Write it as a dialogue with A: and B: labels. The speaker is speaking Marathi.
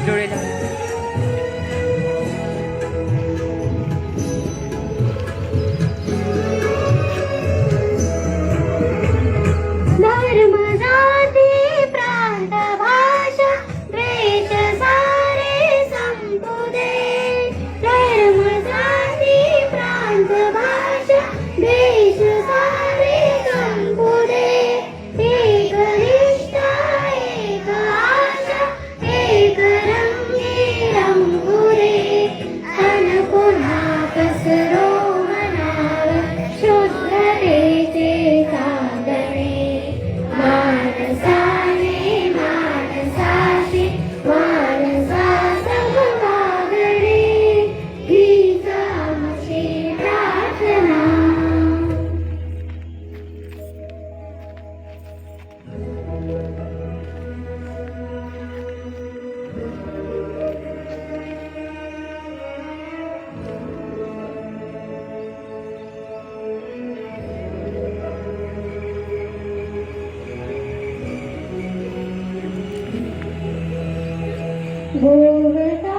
A: डोळे लावा.
B: धर्म जाती प्रांत भाषा द्वेष सारे संपू दे. धर्म जाती प्रांत भाषा द्वेष सारे संपू दे. एक निष्ठा एक आशा एक रंगी रंगू रे. अन पुन्हा पसरो मनावर शुद्धतेचे साधने. मानसाने मानसाशी मानसा समभागणे हीच आमची प्रार्थना. भोवता